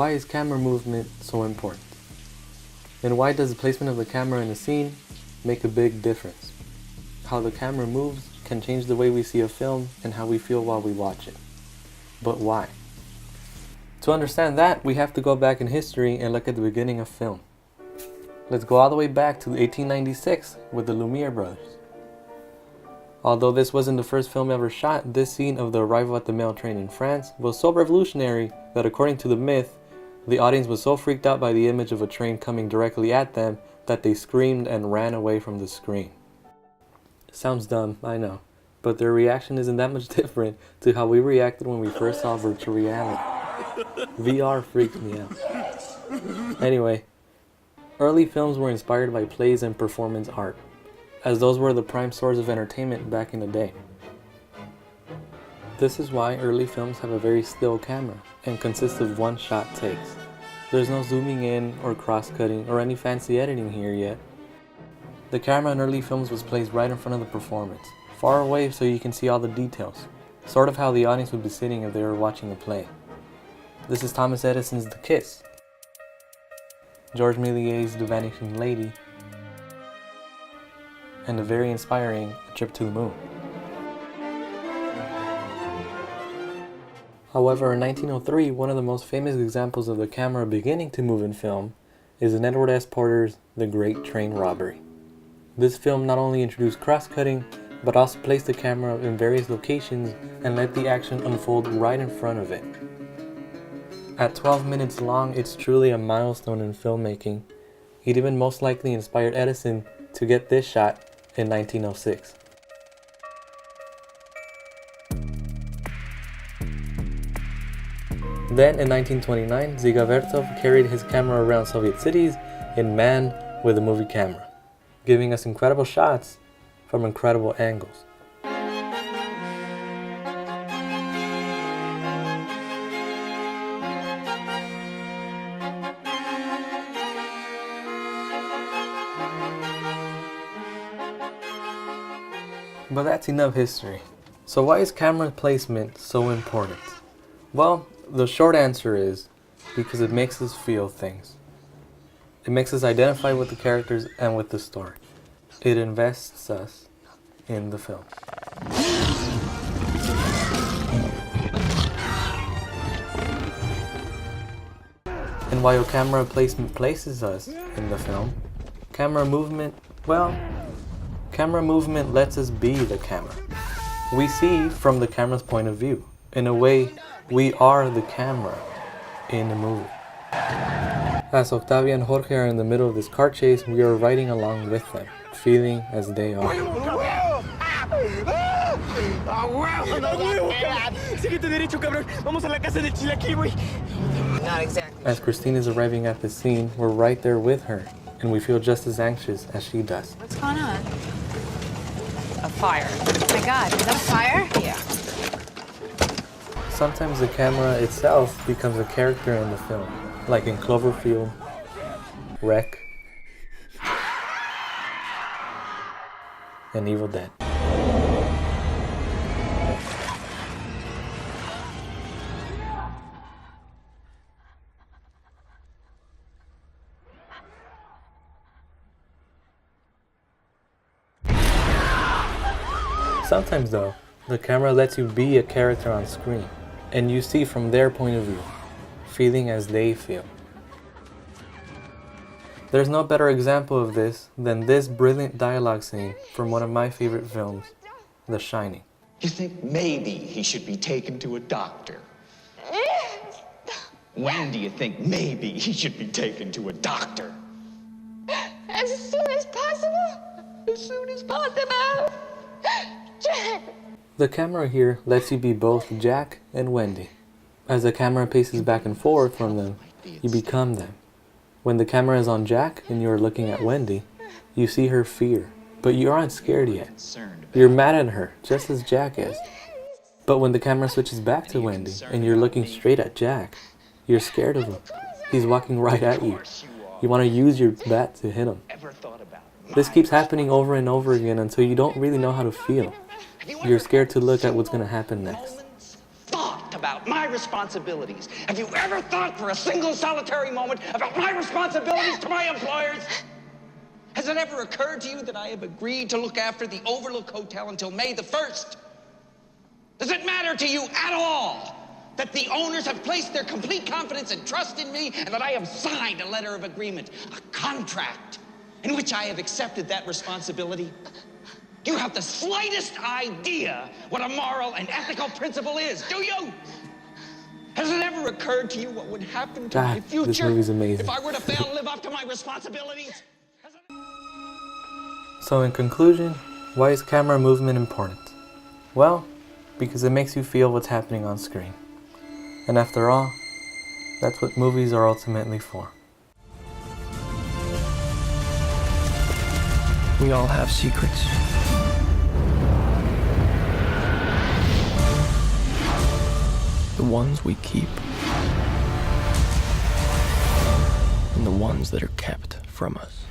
why is camera movement so important? And why does the placement of the camera in a scene make a big difference? How the camera moves can change the way we see a film and how we feel while we watch it. But why? To understand that, we have to go back in history and look at the beginning of film. Let's go all the way back to 1896 with the Lumiere brothers. Although this wasn't the first film ever shot, this scene of the arrival at the mail train in France was so revolutionary that, according to the myth, the audience was so freaked out by the image of a train coming directly at them that they screamed and ran away from the screen. Sounds dumb, I know, but their reaction isn't that much different to how we reacted when we first saw virtual reality. VR freaked me out. Anyway, early films were inspired by plays and performance art, as those were the prime source of entertainment back in the day. This is why early films have a very still camera and consist of one-shot takes. There's no zooming in or cross-cutting or any fancy editing here yet. The camera in early films was placed right in front of the performance, far away so you can see all the details, sort of how the audience would be sitting if they were watching a play. This is Thomas Edison's The Kiss, George Méliès's The Vanishing Lady, and the very inspiring A Trip to the Moon. However, in 1903, one of the most famous examples of the camera beginning to move in film is in Edward S. Porter's The Great Train Robbery. This film not only introduced cross-cutting, but also placed the camera in various locations and let the action unfold right in front of it. At 12 minutes long, it's truly a milestone in filmmaking. It even most likely inspired Edison to get this shot in 1906. Then in 1929, Dziga Vertov carried his camera around Soviet cities in Man with a movie camera, giving us incredible shots from incredible angles. But that's enough history. So why is camera placement so important? Well, the short answer is because it makes us feel things. It makes us identify with the characters and with the story. It invests us in the film. And while camera placement places us in the film, camera movement lets us be the camera. We see from the camera's point of view. In a way, we are the camera in a movie. As Octavia and Jorge are in the middle of this car chase, we are riding along with them, feeling as they are. As Christine is arriving at the scene, we're right there with her, and we feel just as anxious as she does. What's going on? A fire. Oh my God, is that a fire? Yeah. Sometimes the camera itself becomes a character in the film, like in Cloverfield, Wreck, and Evil Dead. Sometimes though, the camera lets you be a character on screen, and you see from their point of view, feeling as they feel. There's no better example of this than this brilliant dialogue scene from one of my favorite films, The Shining. You think maybe he should be taken to a doctor? When do you think maybe he should be taken to a doctor? As soon as possible. As soon as possible. Jack. The camera here lets you be both Jack and Wendy. As the camera paces back and forth from them, you become them. When the camera is on Jack and you are looking at Wendy, you see her fear, but you aren't scared yet. You're mad at her, just as Jack is. But when the camera switches back to Wendy and you're looking straight at Jack, you're scared of him. He's walking right at you. You want to use your bat to hit him. This keeps happening over and over again until you don't really know how to feel. You're scared to look at what's going to happen next. Thought about my responsibilities? Have you ever thought for a single solitary moment about my responsibilities to my employers? Has it ever occurred to you that I have agreed to look after the Overlook Hotel until May the 1st? Does it matter to you at all that the owners have placed their complete confidence and trust in me, and that I have signed a letter of agreement, a contract, in which I have accepted that responsibility? Do you have the slightest idea what a moral and ethical principle is, do you? Has it ever occurred to you what would happen to God, my future this movie's amazing. if I were to fail to live up to my responsibilities? So in conclusion, why is camera movement important? Well, because it makes you feel what's happening on screen. And after all, that's what movies are ultimately for. We all have secrets. The ones we keep. And the ones that are kept from us.